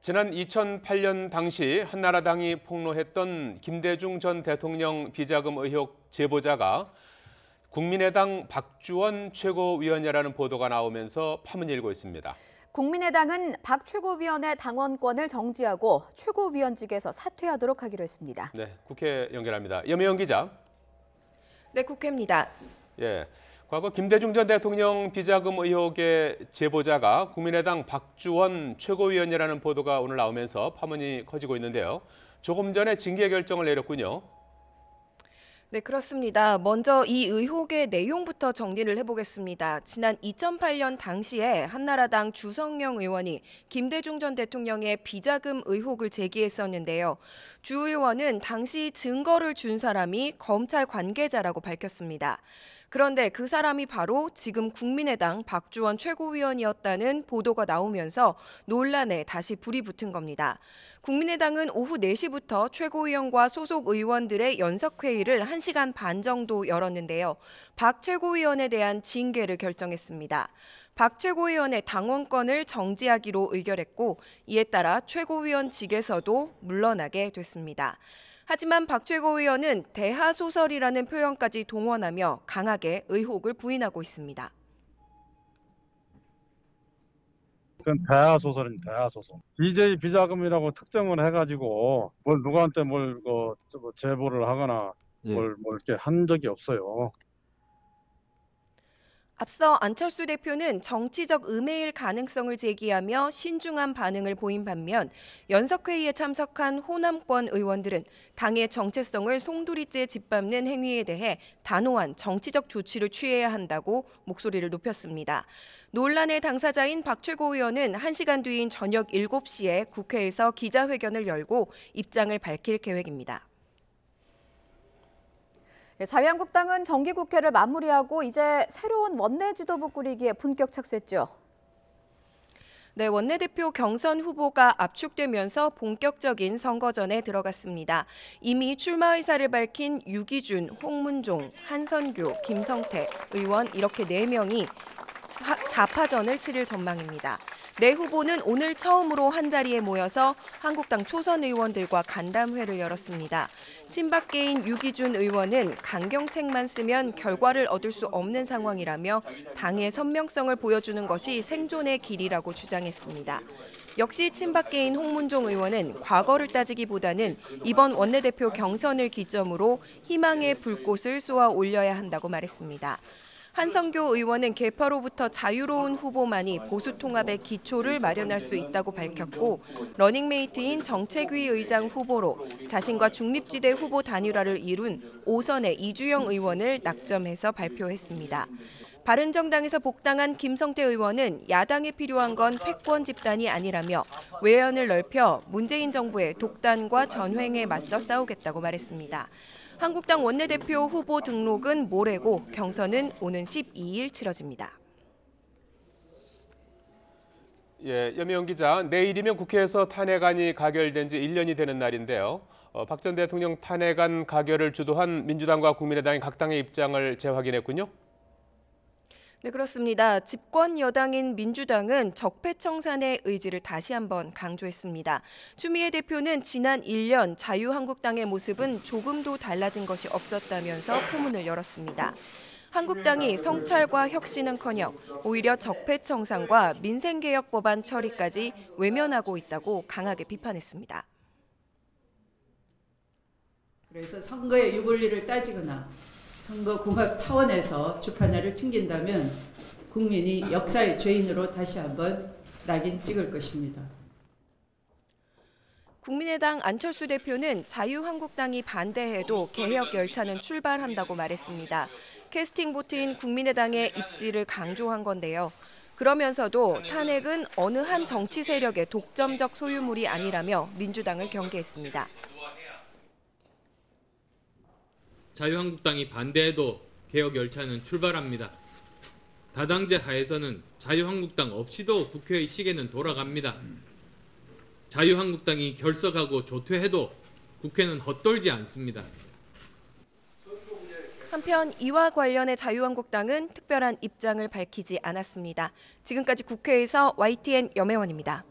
지난 2008년 당시 한나라당이 폭로했던 김대중 전 대통령 비자금 의혹 제보자가 국민의당 박주원 최고위원이라는 보도가 나오면서 파문이 일고 있습니다. 국민의당은 박 최고위원의 당원권을 정지하고 최고위원직에서 사퇴하도록 하기로 했습니다. 네, 국회 연결합니다. 염혜영 기자. 네, 국회입니다. 예, 과거 김대중 전 대통령 비자금 의혹의 제보자가 국민의당 박주원 최고위원이라는 보도가 오늘 나오면서 파문이 커지고 있는데요. 조금 전에 징계 결정을 내렸군요. 네, 그렇습니다. 먼저 이 의혹의 내용부터 정리를 해보겠습니다. 지난 2008년 당시에 한나라당 주성영 의원이 김대중 전 대통령의 비자금 의혹을 제기했었는데요. 주 의원은 당시 증거를 준 사람이 검찰 관계자라고 밝혔습니다. 그런데 그 사람이 바로 지금 국민의당 박주원 최고위원이었다는 보도가 나오면서 논란에 다시 불이 붙은 겁니다. 국민의당은 오후 4시부터 최고위원과 소속 의원들의 연석회의를 1시간 반 정도 열었는데요. 박 최고위원에 대한 징계를 결정했습니다. 박 최고위원의 당원권을 정지하기로 의결했고 이에 따라 최고위원직에서도 물러나게 됐습니다. 하지만 박 최고위원은 대하소설이라는 표현까지 동원하며 강하게 의혹을 부인하고 있습니다. 그건 대하소설입니다. 대하소설. DJ 비자금이라고 특정을 해가지고 누구한테 제보를 하거나 뭘 이렇게 한 적이 없어요. 앞서 안철수 대표는 정치적 음해일 가능성을 제기하며 신중한 반응을 보인 반면 연석회의에 참석한 호남권 의원들은 당의 정체성을 송두리째 짓밟는 행위에 대해 단호한 정치적 조치를 취해야 한다고 목소리를 높였습니다. 논란의 당사자인 박 최고위원은 1시간 뒤인 저녁 7시에 국회에서 기자회견을 열고 입장을 밝힐 계획입니다. 자유한국당은 정기국회를 마무리하고 이제 새로운 원내 지도부 꾸리기에 본격 착수했죠. 네, 원내대표 경선 후보가 압축되면서 본격적인 선거전에 들어갔습니다. 이미 출마 의사를 밝힌 유기준, 홍문종, 한선교, 김성태 의원 이렇게 4명이 4파전을 치를 전망입니다. 네 후보는 오늘 처음으로 한자리에 모여서 한국당 초선 의원들과 간담회를 열었습니다. 친박계인 유기준 의원은 강경책만 쓰면 결과를 얻을 수 없는 상황이라며 당의 선명성을 보여주는 것이 생존의 길이라고 주장했습니다. 역시 친박계인 홍문종 의원은 과거를 따지기보다는 이번 원내대표 경선을 기점으로 희망의 불꽃을 쏘아 올려야 한다고 말했습니다. 한성교 의원은 개파로부터 자유로운 후보만이 보수 통합의 기초를 마련할 수 있다고 밝혔고 러닝메이트인 정책위 의장 후보로 자신과 중립지대 후보 단일화를 이룬 5선의 이주영 의원을 낙점해서 발표했습니다. 바른정당에서 복당한 김성태 의원은 야당에 필요한 건 패권 집단이 아니라며 외연을 넓혀 문재인 정부의 독단과 전횡에 맞서 싸우겠다고 말했습니다. 한국당 원내대표 후보 등록은 모레고 경선은 오는 12일 치러집니다. 예, 염혜영 기자, 내일이면 국회에서 탄핵안이 가결된 지 1년이 되는 날인데요. 박 전 대통령 탄핵안 가결을 주도한 민주당과 국민의당이 각 당의 입장을 재확인했군요. 네, 그렇습니다. 집권 여당인 민주당은 적폐청산의 의지를 다시 한번 강조했습니다. 추미애 대표는 지난 1년 자유한국당의 모습은 조금도 달라진 것이 없었다면서 포문을 열었습니다. 한국당이 성찰과 혁신은커녕 오히려 적폐청산과 민생개혁 법안 처리까지 외면하고 있다고 강하게 비판했습니다. 그래서 선거의 유불리를 따지거나 선거공학 차원에서 주판을 튕긴다면 국민이 역사의 죄인으로 다시 한번 낙인 찍을 것입니다. 국민의당 안철수 대표는 자유한국당이 반대해도 개혁 열차는 출발한다고 말했습니다. 캐스팅 보트인 국민의당의 입지를 강조한 건데요. 그러면서도 탄핵은 어느 한 정치 세력의 독점적 소유물이 아니라며 민주당을 경계했습니다. 자유한국당이 반대해도 개혁 열차는 출발합니다. 다당제 하에서는 자유한국당 없이도 국회의 시계는 돌아갑니다. 자유한국당이 결석하고 조퇴해도 국회는 헛돌지 않습니다. 한편 이와 관련해 자유한국당은 특별한 입장을 밝히지 않았습니다. 지금까지 국회에서 YTN 염혜원입니다.